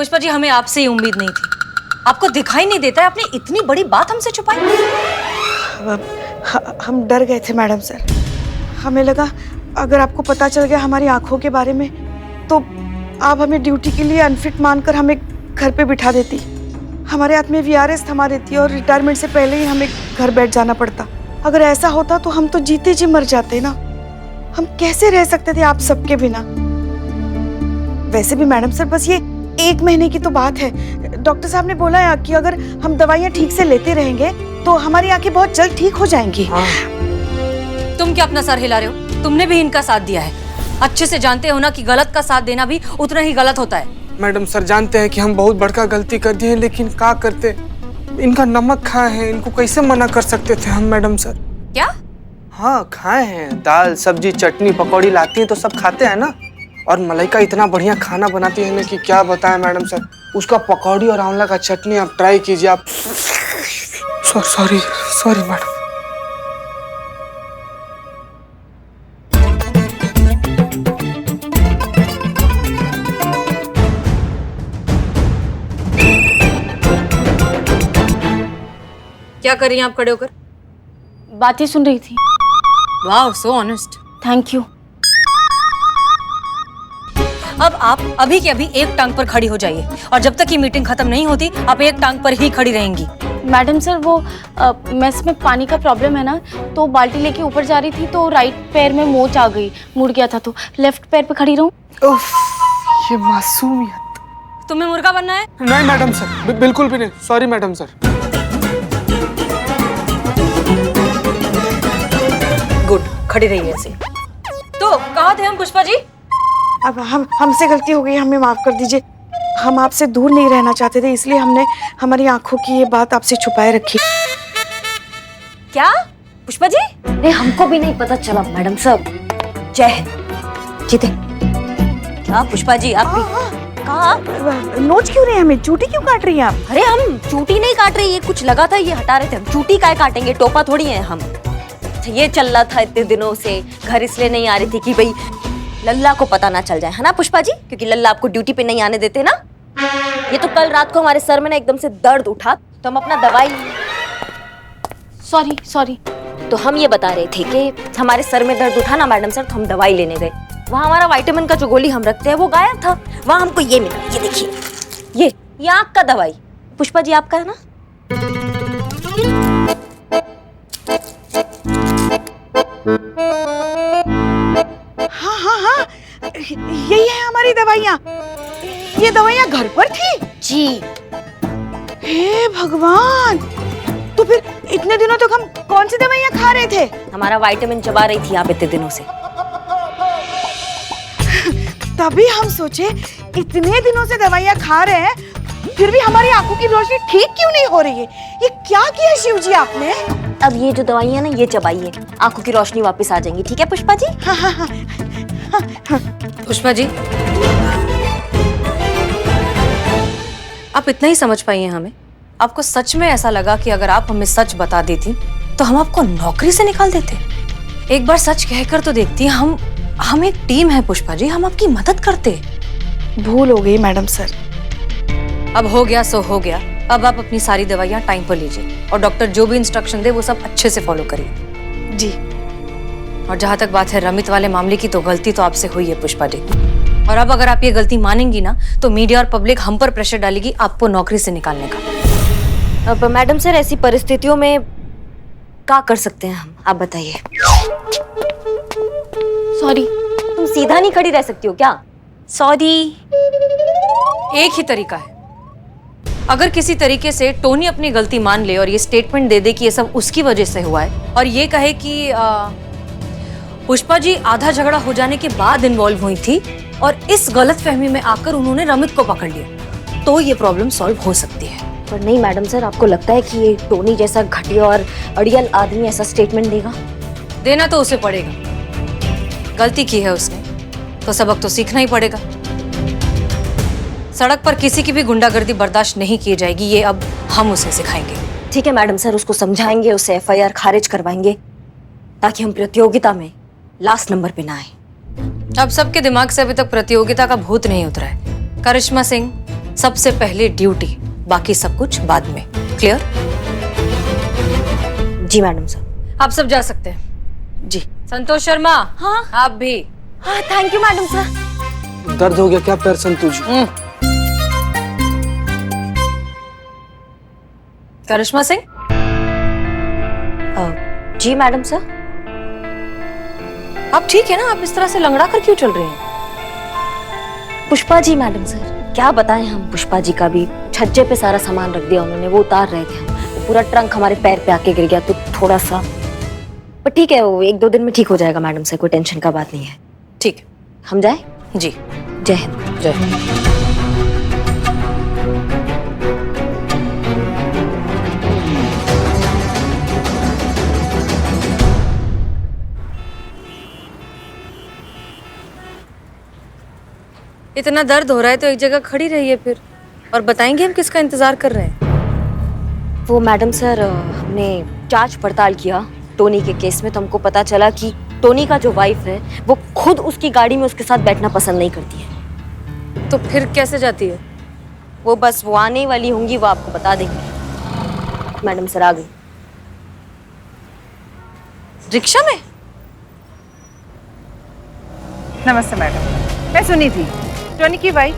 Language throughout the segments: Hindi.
पुष्पा जी, हमें आपसे ही उम्मीद नहीं थी। आपको दिखाई नहीं देता है, आपने इतनी बड़ी बात हमसे छुपाई। हम डर गए थे मैडम सर। हमें लगा अगर आपको पता चल गया हमारी आंखों के बारे में तो आप हमें ड्यूटी के लिए अनफिट मानकर हमें घर पे बिठा देती। हमारे हाथ में वीआरएस थमा देती और रिटायरमेंट से पहले ही हमें घर बैठ जाना पड़ता। अगर ऐसा होता तो हम तो जीते जी मर जाते ना। हम कैसे रह सकते थे आप सबके बिना। वैसे भी मैडम सर, बस ये 1 महीने की तो बात है। डॉक्टर साहब ने बोला है कि अगर हम दवाइयाँ ठीक से लेते रहेंगे तो हमारी आंखें बहुत जल्द ठीक हो जाएंगी। तुम क्या अपना सर हिला रहे हो? तुमने भी इनका साथ दिया है। अच्छे से जानते हो ना कि गलत का साथ देना भी उतना ही गलत होता है। मैडम सर, जानते हैं कि हम बहुत बड़का गलती कर दिए हैं, लेकिन क्या करते, इनका नमक खाए हैं, इनको कैसे मना कर सकते थे हम मैडम सर। क्या? हाँ, खाए हैं। दाल सब्जी चटनी पकौड़ी लाती हैं तो सब खाते हैं ना। और मलाइका इतना बढ़िया खाना बनाती है ना कि क्या बताएं मैडम सर। उसका पकौड़ी और आंवला का चटनी आप ट्राई कीजिए। आप सॉरी मैडम। क्या कर रही हैं आप खड़े होकर? बातें सुन रही थी। वाह, सो ऑनेस्ट। Thank you. अब आप अभी के अभी एक टांग पर खड़ी हो जाइए और जब तक ये मीटिंग खत्म नहीं होती आप एक टांग पर ही खड़ी रहेंगी। मैडम सर, वो मेस में पानी का प्रॉब्लम है ना, तो बाल्टी लेके ऊपर जा रही थी तो राइट पैर में मोच आ गई, मुड़ गया था, तो लेफ्ट पैर पे खड़ी रहूं। उफ, ये मासूमियत। तुम्हें मुर्गा बनना है? नहीं मैडम सर, बिल्कुल भी नहीं। Sorry madam sir. गुड, खड़ी रहिए ऐसे। तो कहाँ थे हम पुष्पा जी? अब हमसे गलती हो गई, हमें माफ कर दीजिए। हम आपसे दूर नहीं रहना चाहते थे, इसलिए हमने हमारी आंखों की ये बात आपसे छुपाए रखी। क्या पुष्पा जी? नहीं, हमको भी नहीं पता चला मैडम साहब। जय हिंद। जीते। क्या पुष्पा जी, आप भी कहा? नोच क्यों रहे हैं हमें? चूटी क्यों काट रही हैं आप? अरे हम चूटी नहीं काट रहे, ये कुछ लगा था ये हटा रहे थे। हम चूटी काय काटेंगे, टोपा थोड़ी है हम। ये चल रहा था इतने दिनों से, घर इसलिए नहीं आ रही थी कि भाई लल्ला को पता ना चल जाए, है ना पुष्पा जी? क्योंकि लल्ला आपको ड्यूटी पे नहीं आने देते ना। ये तो कल रात को हमारे सर में ना एकदम से दर्द उठा तो हम अपना दवाई सॉरी। तो हम ये बता रहे थे कि हमारे सर में दर्द उठा ना मैडम सर, तो हम दवाई लेने गए। वहाँ हमारा विटामिन का जो गोली हम रखते हैं वो गायब था। वहाँ हमको ये मिला, ये देखिए, ये आँख का दवाई। पुष्पा जी आपका है ना? हाँ, यही है हमारी दवाइयाँ। ये दवाइयाँ घर पर थी जी। हे भगवान, तो फिर इतने दिनों तक हम कौन सी दवाइयाँ खा रहे थे? हमारा विटामिन चबा रही थी आप इतने दिनों से। तभी हम सोचे इतने दिनों से दवाइयाँ खा रहे हैं फिर भी हमारी आंखों की रोशनी ठीक क्यों नहीं हो रही है? ये क्या किया शिव जी आपने? अब ये जो दवाइयाँ ना ये चबाइए, आंखों की रोशनी वापस आ जाएंगी। ठीक है पुष्पा जी? हाँ। पुष्पा जी, आप इतना ही समझ पाई हैं हमें? आपको सच में ऐसा लगा कि अगर आप हमें सच बता देती तो हम आपको नौकरी से निकाल देते? एक बार सच कहकर तो देखती। हम एक टीम है पुष्पा जी, हम आपकी मदद करते। भूल हो गई मैडम सर। अब हो गया सो हो गया। अब आप अपनी सारी दवाइयाँ टाइम पर लीजिए और डॉक्टर जो भी इंस्ट्रक्शन दे वो सब अच्छे से फॉलो करिए। जी। और जहाँ तक बात है रमित वाले मामले की, तो गलती तो आपसे हुई है पुष्पा जी। और अब अगर आप ये गलती मानेंगी ना तो मीडिया और पब्लिक हम पर प्रेशर डालेगी आपको नौकरी से निकालने का। अब मैडम सर ऐसी परिस्थितियों में क्या कर सकते हैं हम, आप बताइए। सॉरी। तुम सीधा नहीं खड़ी रह सकती हो क्या? सॉरी। एक ही तरीका है, अगर किसी तरीके से टोनी अपनी गलती मान ले और ये स्टेटमेंट दे दे कि ये सब उसकी वजह से हुआ है और ये कहे कि पुष्पा जी आधा झगड़ा हो जाने के बाद इन्वॉल्व हुई थी और इस गलतफहमी में आकर उन्होंने रमित को पकड़ लिया, तो ये प्रॉब्लम सॉल्व हो सकती है। पर नहीं मैडम सर, आपको लगता है कि ये टोनी जैसा घटिया और अड़ियल आदमी ऐसा स्टेटमेंट देगा? देना तो उसे पड़ेगा, गलती की है उसने तो सबक तो सीखना ही पड़ेगा। सड़क पर किसी की भी गुंडागर्दी बर्दाश्त नहीं की जाएगी, ये अब हम उसे सिखाएंगे। ठीक है मैडम सर, उसको समझाएंगे, उसे एफआईआर खारिज करवाएंगे ताकि हम प्रतियोगिता में लास्ट नंबर पे ना आए। अब सबके दिमाग से अभी तक प्रतियोगिता का भूत नहीं उतरा है। करिश्मा सिंह, सबसे पहले ड्यूटी, बाकी सब कुछ बाद में। क्लियर? जी मैडम सर। आप सब जा सकते हैं। जी। संतोष शर्मा, हाँ आप भी। हाँ, थैंक यू मैडम सर। दर्द हो गया क्या पैर संतोष? करिश्मा सिंह, जी मैडम सर। आप ठीक है ना? आप इस तरह से लंगड़ा कर क्यों चल रही हैं? पुष्पा जी मैडम सर, क्या बताएं हम पुष्पा जी का भी। छज्जे पे सारा सामान रख दिया उन्होंने, वो उतार रहे थे हम, वो पूरा ट्रंक हमारे पैर पे आके गिर गया, तो थोड़ा सा, पर ठीक है, वो 1-2 दिन में ठीक हो जाएगा मैडम सर, कोई टेंशन का बात नहीं है। ठीक है। हम जाए? जी, जय हिंद। जय हिंद। इतना दर्द हो रहा है तो एक जगह खड़ी रहिए फिर, और बताएंगे हम किसका इंतजार कर रहे हैं। वो मैडम सर, हमने जांच पड़ताल किया टोनी के केस में, तो हमको पता चला कि टोनी का जो वाइफ है वो खुद उसकी गाड़ी में उसके साथ बैठना पसंद नहीं करती है। तो फिर कैसे जाती है? वो बस वो आने वाली होंगी, वो आपको बता देंगे। मैडम सर आ गई। रिक्शा में? नमस्ते मैडम, मैं सुनी थी, टोनी की वाइफ,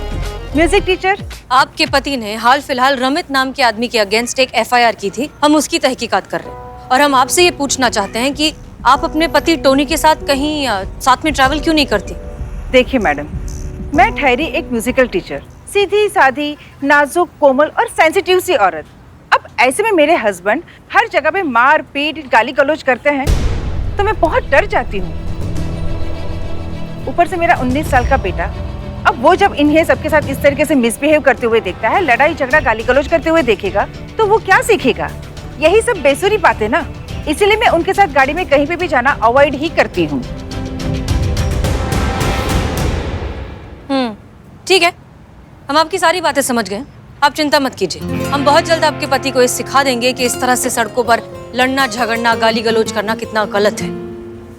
म्यूजिक टीचर। आपके पति ने हाल फिलहाल रमित नाम के आदमी के अगेंस्ट एक FIR की थी, हम उसकी तहकीकात कर रहे हैं, और हम आपसे ये पूछना चाहते हैं कि आप अपने पति टोनी के साथ कहीं साथ में ट्रैवल क्यों नहीं करती? देखिए मैडम, मैं ठहरी एक म्यूजिकल टीचर, सीधी साधी, नाजुक, कोमल और सेंसिटिव सी औरत। अब ऐसे में मेरे हस्बैंड हर जगह पे मार पीट गाली गलौज करते हैं तो मैं बहुत डर जाती हूँ। ऊपर से मेरा 19 साल का बेटा, अब वो जब इन्हें सबके साथ इस तरीके से मिसबिहेव करते हुए देखता है, लड़ाई झगड़ा गाली गलौज करते हुए देखेगा, तो वो क्या सीखेगा? यही सब बेसुरी बातें ना, इसीलिए मैं उनके साथ गाड़ी में कहीं पे भी जाना अवॉइड ही करती हूँ। ठीक है, हम आपकी सारी बातें समझ गए, आप चिंता मत कीजिए। हम बहुत जल्द आपके पति को ये सिखा देंगे कि इस तरह से सड़कों पर लड़ना झगड़ना गाली गलौज करना कितना गलत है।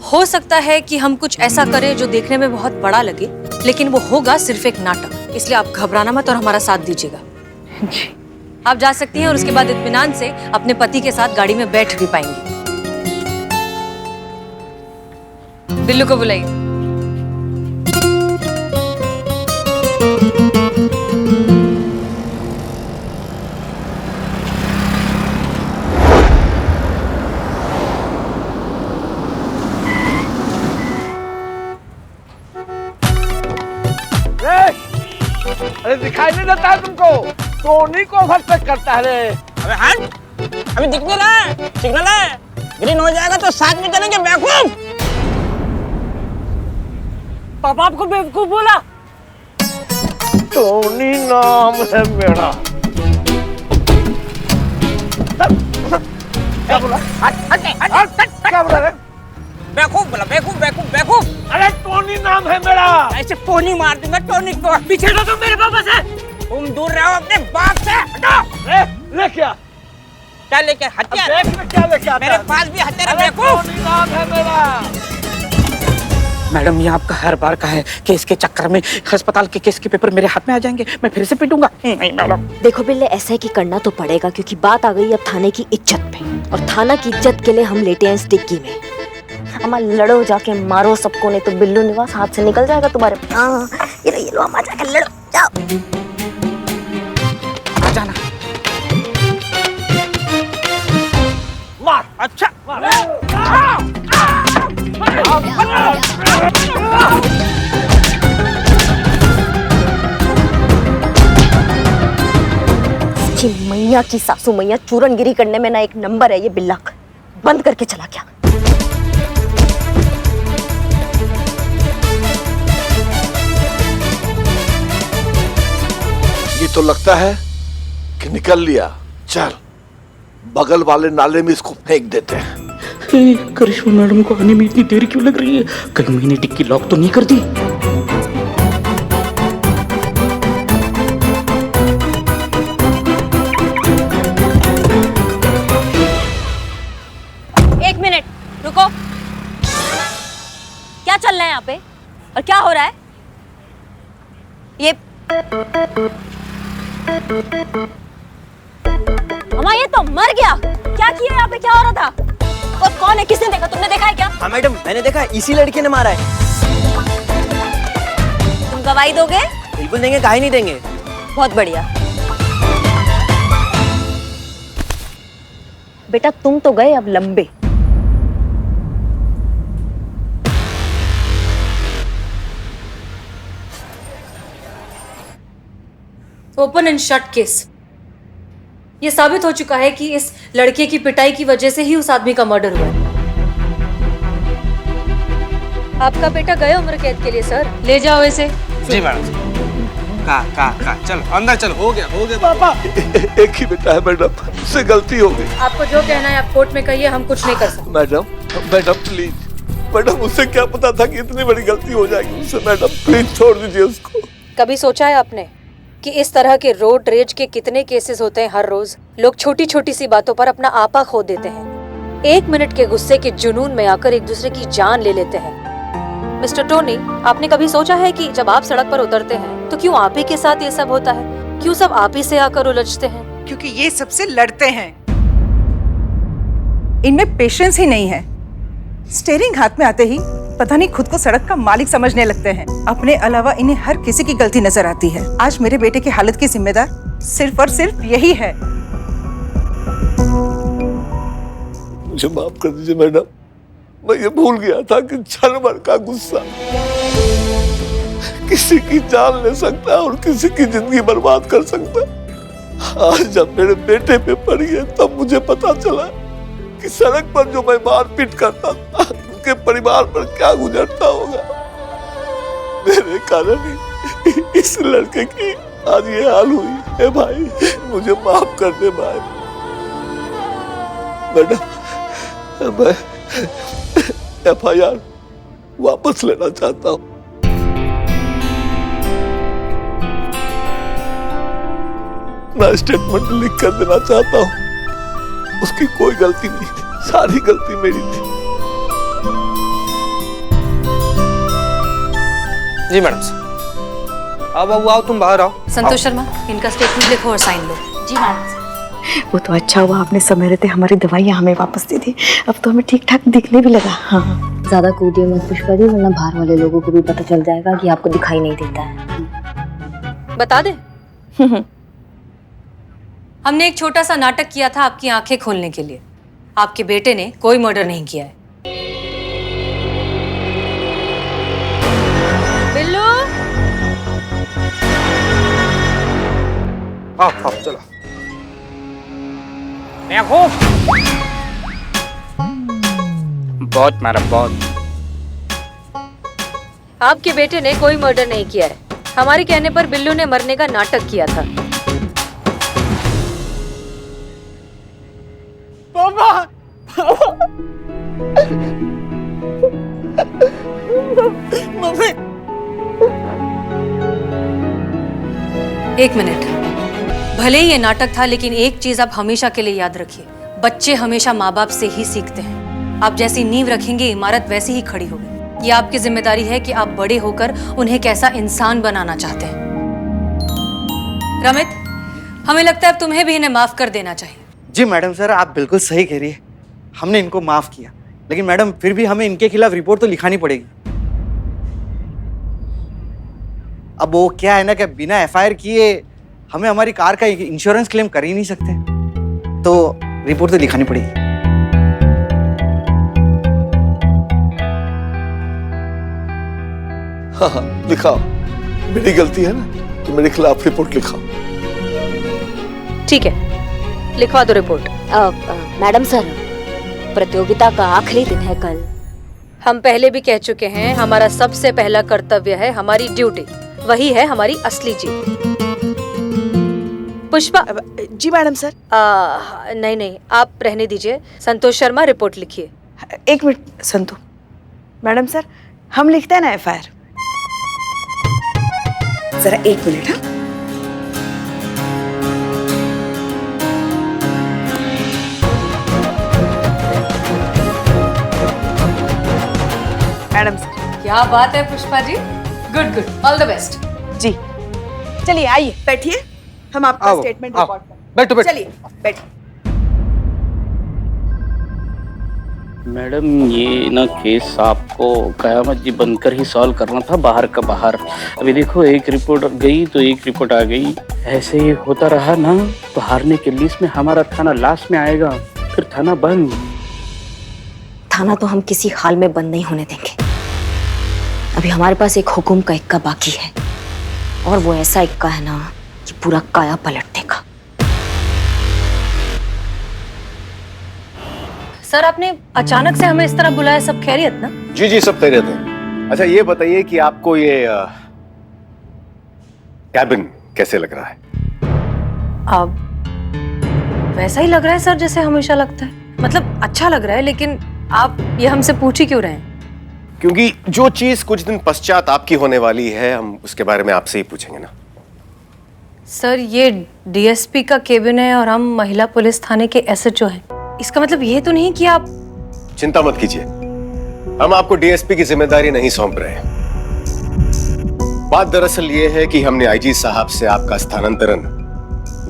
हो सकता है कि हम कुछ ऐसा करें जो देखने में बहुत बड़ा लगे, लेकिन वो होगा सिर्फ एक नाटक, इसलिए आप घबराना मत और हमारा साथ दीजिएगा। जी। आप जा सकती हैं और उसके बाद इत्मीनान से अपने पति के साथ गाड़ी में बैठ भी पाएंगी। बिल्लू को बुलाइए। अरे दिखाई नहीं देता है तुमको? टोनी को ओवरटेक करता है रे। अबे हट, अभी दिख नहीं रहा है, सिग्नल है, ग्रीन हो जाएगा तो साथ में चलेंगे बेवकूफ। पापा आपको बेवकूफ बोला? टोनी नाम है मेरा। क्या बोला? क्या बोला रे? बेवकूफ बोला, बेवकूफ बेवकूफ बेवकूफ। अरे टोनी नाम है मेरा। ऐसे टोनी मार दूंगा, टोनी को। पीछे हटो तुम मेरे पापा से। तुम दूर रहो अपने बाप से, हटो। ले क्या? क्या लेके? हथियार? देख में क्या लेके आता मेरे है? पास भी हथियार है अरे बेवकूफ। टोनी नाम है मेरा। मैडम, ये आपका हर बार का है कि इसके चक्कर में अस्पताल के केस के पेपर मेरे हाथ में आ जाएंगे, मैं फिर से पिटूंगा। नहीं मैडम। देखो बिल्ले, ऐसा है कि करना तो पड़ेगा, क्योंकि बात आ गई अब थाने की इज्जत पे, और थाना की इज्जत के लिए हम लेटे हैं स्टिक्की में। अम्मा लड़ो, जाके मारो सबको, नहीं तो बिल्लू निवास हाथ से निकल जाएगा तुम्हारे। हाँ, ये लो अम्मा, जाके लड़ो, जाओ। आ जाना। मार। अच्छा। इसकी मैया की सासू मैया, चूरनगिरी करने में ना एक नंबर है ये बिल्ला, बंद करके चला क्या? ये तो लगता है कि निकल लिया। चल बगल वाले नाले में इसको फेंक देते हैं। करिश्मा मैडम को आने में इतनी देर क्यों लग रही है? कहीं मैंने टिक्की लॉक तो नहीं कर दी? एक मिनट रुको, क्या चल रहा है यहाँ पे और क्या हो रहा है? अम्मा ये तो मर गया। क्या किया यहाँ पे, क्या हो रहा था? और कौन है, किसने देखा? तुमने देखा है क्या? हाँ मैडम, मैंने देखा, इसी लड़के ने मारा है। तुम गवाही दोगे? बिल्कुल देंगे, काहे नहीं देंगे। बहुत बढ़िया। बेटा तुम तो गए अब लंबे। Open and shut case. ये साबित हो चुका है कि इस लड़के की पिटाई की वजह से ही उस आदमी का मर्डर हुआ है। आपका बेटा गया उम्र कैद के लिए सर, ले जाओ इसे। जी मैडम। का चल अंदर चल, हो गया पापा। एक ही बेटा है मैडम, उससे गलती हो गई। आपको जो कहना है आप कोर्ट में कहिए, हम कुछ नहीं कर सकते। मैडम प्लीज, मैडम उससे क्या पता था कि इतनी बड़ी गलती हो जाएगी उससे। मैडम प्लीज छोड़ दीजिए उसको। कभी सोचा है आपने कि इस तरह के रोड रेज के कितने केसेस होते हैं हर रोज? लोग छोटी छोटी सी बातों पर अपना आपा खो देते हैं, 1 मिनट के गुस्से के जुनून में आकर एक दूसरे की जान ले लेते हैं। मिस्टर टोनी, आपने कभी सोचा है कि जब आप सड़क पर उतरते हैं तो क्यों आप ही के साथ ये सब होता है? क्यों सब आप ही से आकर उलझते हैं? क्योंकि ये सबसे लड़ते हैं, इनमें पेशेंस ही नहीं है। स्टीयरिंग हाथ में आते ही पता नहीं खुद को सड़क का मालिक समझने लगते हैं। अपने अलावा इन्हें हर किसी की गलती नजर आती है। आज मेरे बेटे की हालत की जिम्मेदार सिर्फ और सिर्फ यही है। मुझे माफ कर दीजिए मैडम, मैं ये भूल गया था कि क्षण भर का गुस्सा किसी की जान ले सकता है और किसी की जिंदगी बर्बाद कर सकता है। आज जब मेरे बेटे पे पड़ी है तब मुझे पता चला कि सड़क पर जो मैं मारपीट करता था उनके परिवार पर क्या गुजरता होगा। मेरे कारण ही इस लड़के की आज ये हाल हुई है। भाई मुझे माफ कर दे भाई। मैडम मैं FIR वापस लेना चाहता हूँ। मैं स्टेटमेंट लिख कर देना चाहता हूँ। उसकी कोई गलती नहीं, सारी गलती मेरी थी। जी मैडम साहब। अब आओ, तुम बाहर आओ। संतोष शर्मा, इनका स्टेटमेंट लिखो और साइन लो। जी मैडम। वो तो अच्छा हुआ आपने समय रहते हमारी दवाइयाँ हमें वापस दे दी। अब तो हमें ठीक ठाक दिखने भी लगा। हाँ ज्यादा कूदिए मत पुष्पा जी, वरना बाहर वाले लोगों को भी पता चल जाएगा कि आपको दिखाई नहीं देता है। बता दे। हमने एक छोटा सा नाटक किया था आपकी आंखें खोलने के लिए। आपके बेटे ने कोई मर्डर नहीं किया है। बिल्लू, आओ चलो। बहुत मैडम, बहुत। आपके बेटे ने कोई मर्डर नहीं किया है। हमारे कहने पर बिल्लू ने मरने का नाटक किया था। मम्मी। एक मिनट, भले ही ये नाटक था, लेकिन एक चीज आप हमेशा के लिए याद रखिए, बच्चे हमेशा माँ बाप से ही सीखते हैं। आप जैसी नींव रखेंगे इमारत वैसी ही खड़ी होगी। ये आपकी जिम्मेदारी है कि आप बड़े होकर उन्हें कैसा इंसान बनाना चाहते हैं। रमित, हमें लगता है अब तुम्हें भी इन्हें माफ कर देना चाहिए। जी मैडम सर, आप बिल्कुल सही कह रही है। हमने इनको माफ किया, लेकिन मैडम फिर भी हमें इनके खिलाफ रिपोर्ट तो लिखानी पड़ेगी। अब वो क्या है ना कि बिना FIR किए हमें हमारी कार का इंश्योरेंस क्लेम कर ही नहीं सकते, तो रिपोर्ट तो लिखानी पड़ेगी। हाँ लिखाओ, मेरी गलती है ना, तो मेरे खिलाफ रिपोर्ट लिखाओ। ठीक है, लिखवा दो रिपोर्ट। मैडम सर, प्रतियोगिता का आखिरी दिन है कल। हम पहले भी कह चुके हैं, हमारा सबसे पहला कर्तव्य है हमारी ड्यूटी, वही है हमारी असली जीत। पुष्पा। जी मैडम सर। नहीं, आप रहने दीजिए। संतोष शर्मा, रिपोर्ट लिखिए। 1 मिनट संतु। मैडम सर, हम लिखते हैं ना FIR। जरा 1 मिनट। हाँ मैडम सर। क्या बात है Pushpa ji, good, all the best. जी चलिए आइए बैठिए। हम आपका आओ, स्टेटमेंट आओ। रिकॉर्ड करें। बैठो बैठो। चलिए बैठिए। मैडम ये ना केस आपको कयामत जी बनकर ही सॉल्व करना था, बाहर का बाहर। अभी देखो एक रिपोर्ट गई तो एक रिपोर्ट आ गई, ऐसे ही होता रहा ना तो हारने के लिस्ट में हमारा थाना लास्ट में आएगा, फिर थाना बंद। थाना तो हम किसी हाल में बंद नहीं होने देंगे। अभी हमारे पास एक हुकुम का इक्का बाकी है, और वो ऐसा इक्का है ना कि पूरा काया पलट देगा। सर आपने अचानक से हमें इस तरह बुलाया, सब खैरियत ना? जी जी सब खैरियत है। अच्छा ये बताइए कि आपको ये कैबिन कैसे लग रहा है? अब वैसा ही लग रहा है सर जैसे हमेशा लगता है, मतलब अच्छा लग रहा है, लेकिन आप ये हमसे पूछ ही क्यों रहे हैं? क्योंकि जो चीज कुछ दिन पश्चात आपकी होने वाली है, हम उसके बारे में आपसे ही पूछेंगे ना। सर ये डीएसपी का केबिन है और हम महिला पुलिस थाने के एसएचओ हैं। इसका मतलब ये तो नहीं कि आप... चिंता मत कीजिए, हम आपको डीएसपी की जिम्मेदारी नहीं सौंप रहे हैं। बात दरअसल ये है कि हमने आईजी साहब से आपका स्थानांतरण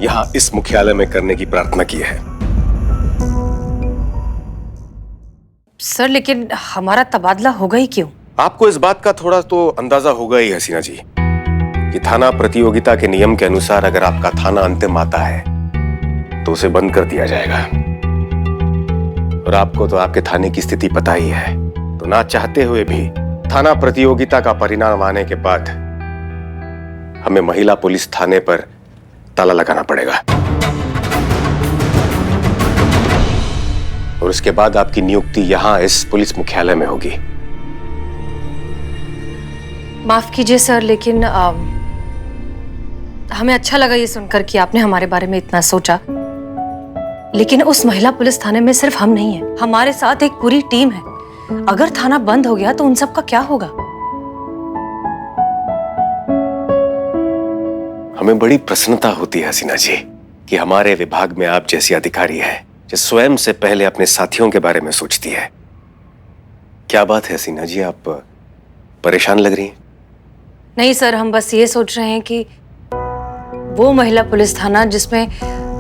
यहाँ इस मुख्यालय में करने की प्रार्थना की है। सर लेकिन हमारा तबादला होगा ही क्यों? आपको इस बात का थोड़ा तो अंदाजा होगा ही हसीना जी कि थाना प्रतियोगिता के नियम के अनुसार अगर आपका थाना अंतिम आता है तो उसे बंद कर दिया जाएगा। और आपको तो आपके थाने की स्थिति पता ही है, तो ना चाहते हुए भी थाना प्रतियोगिता का परिणाम आने के बाद हमें महिला पुलिस थाने पर ताला लगाना पड़ेगा। और उसके बाद आपकी नियुक्ति यहां इस पुलिस मुख्यालय में होगी। माफ कीजिए सर, लेकिन हमें अच्छा लगा ये सुनकर कि आपने हमारे बारे में इतना सोचा, लेकिन उस महिला पुलिस थाने में सिर्फ हम नहीं हैं, हमारे साथ एक पूरी टीम है। अगर थाना बंद हो गया तो उन सब का क्या होगा? हमें बड़ी प्रसन्नता होती है हसीना जी कि हमारे विभाग में आप जैसी अधिकारी है जो स्वयं से पहले अपने साथियों के बारे में सोचती है। क्या बात है हसीना जी, आप परेशान लग रही हैं? नहीं सर, हम बस ये सोच रहे हैं कि वो महिला पुलिस थाना जिसमें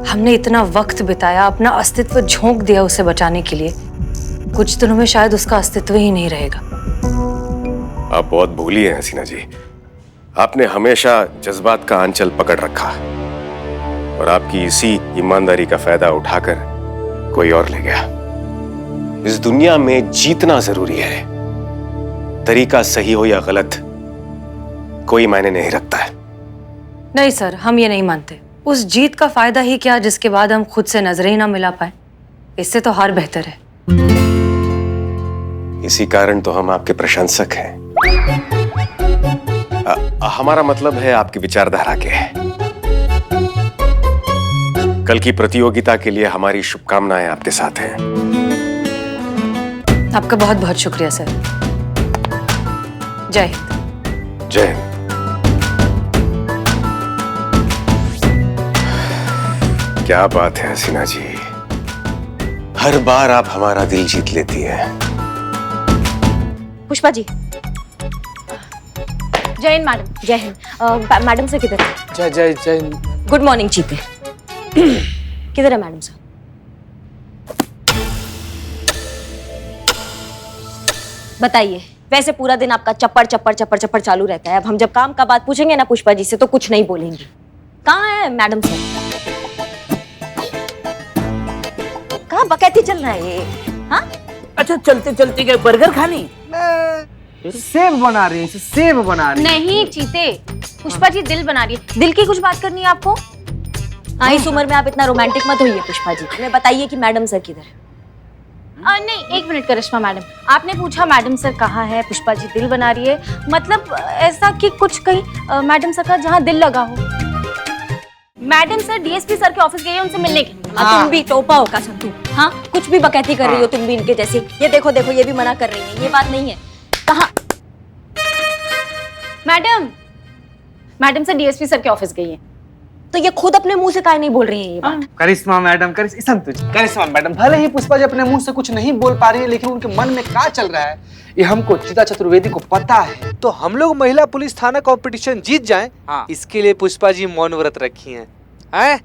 हमने इतना वक्त बिताया, अपना अस्तित्व झोंक दिया उसे बचाने के लिए, कुछ दिनों में शायद उसका अस्तित्व ही नहीं रहेगा। आप बहुत भोली हैं हसीना जी, आपने हमेशा जज्बात का आंचल पकड़ रखा और आपकी इसी ईमानदारी का फायदा उठाकर कोई और ले गया। इस दुनिया में जीतना जरूरी है, तरीका सही हो या गलत कोई मायने नहीं रखता है। नहीं सर, हम ये नहीं मानते। उस जीत का फायदा ही क्या जिसके बाद हम खुद से नजरें ही ना मिला पाए, इससे तो हार बेहतर है। इसी कारण तो हम आपके प्रशंसक हैं। हमारा मतलब है आपकी विचारधारा के। कल की प्रतियोगिता के लिए हमारी शुभकामनाएं आपके साथ हैं। आपका बहुत बहुत शुक्रिया सर। जय हिंद। जय हिंद। क्या बात है हसीना जी, हर बार आप हमारा दिल जीत लेती हैं। पुष्पा जी। जय हिंद मैडम। जय हिंद। मैडम से किधर है? जय जय जय। गुड मॉर्निंग जीते। किधर है मैडम साहब? बताइए, वैसे पूरा दिन आपका चप्पड़ चप्पड़ चप्पड़ चप्पड़ चालू रहता है। अब हम जब काम का बात पूछेंगे ना पुष्पा जी से तो कुछ नहीं बोलेंगी। कहाँ है मैडम साहब? कहाँ बकैती चल रहा है ये? हाँ? अच्छा चलते चलते गए बर्गर खाने? सेब बना रही है, सेब बना रही है। नहीं चीते, पुष्पा जी दिल बना रही है। दिल की कुछ बात करनी है आपको? हाँ, इस उम्र में आप इतना रोमांटिक मत होइए पुष्पा जी। हमें बताइए कि मैडम सर किधर है? नहीं, एक मिनट करिश्मा मैडम, आपने पूछा मैडम सर कहाँ है, पुष्पा जी दिल बना रही है, मतलब ऐसा कि कुछ कहीं मैडम सर का जहाँ दिल लगा हो। मैडम सर डीएसपी सर के ऑफिस गए हैं उनसे मिलने के। तुम भी टोपा हो का संतू? हाँ, कुछ भी बकैती कर रही हो तुम भी इनके जैसे। ये देखो देखो, ये भी मना कर रही है, ये बात नहीं है। कहाँ? मैडम सर डीएसपी सर के ऑफिस गई हैं। तो ये खुद अपने मुंह से काहे नहीं बोल रही है ये बात? करिश्मा मैडम, करिश्मा मैडम, भले ही पुष्पा जी अपने मुंह से कुछ नहीं बोल पा रही है, लेकिन उनके मन में क्या चल रहा है ये हमको, चिता चतुर्वेदी को पता है। तो हम लोग महिला पुलिस थाना कंपटीशन जीत जाएं, इसके लिए पुष्पा जी मौन व्रत रखी हैं। हैं?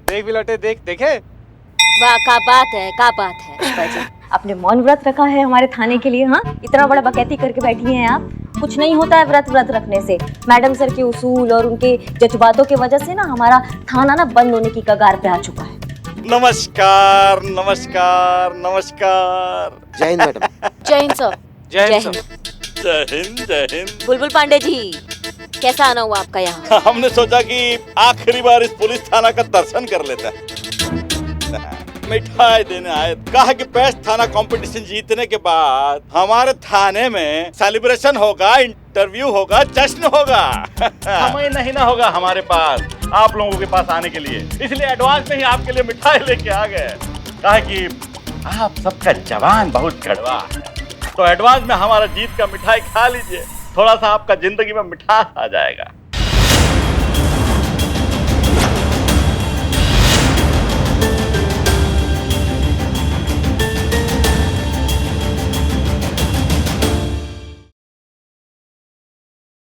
देख बिलोटे, देखे वाह, का बात है पुष्पा जी। आपने मौन व्रत रखा है हमारे थाने के लिए। हाँ, इतना बड़ा बकैती करके बैठी हैं आप। कुछ नहीं होता है व्रत रखने से। मैडम सर के उसूल और उनके जज्बातों की वजह से ना हमारा थाना ना बंद होने की कगार पे आ चुका है। नमस्कार नमस्कार नमस्कार। जय हिंद मैडम। जय हिंद सर। जय हिंद। जय हिंद जय हिंद। बुलबुल पांडे जी, कैसा आना हुआ आपका यहाँ? हमने सोचा कि आखिरी बार इस पुलिस थाना का दर्शन कर लेते हैं। मिठाई देने आए। कहा कि बेस्ट थाना कंपटीशन जीतने के बाद हमारे थाने में सेलिब्रेशन होगा, इंटरव्यू होगा, जश्न होगा। समय नहीं ना होगा हमारे पास आप लोगों के पास आने के लिए, इसलिए एडवांस में ही आपके लिए मिठाई लेके आ गए। कहा कि आप सबका जवान बहुत कड़वा है, तो एडवांस में हमारा जीत का मिठाई खा लीजिए, थोड़ा सा आपका जिंदगी में मिठास आ जाएगा।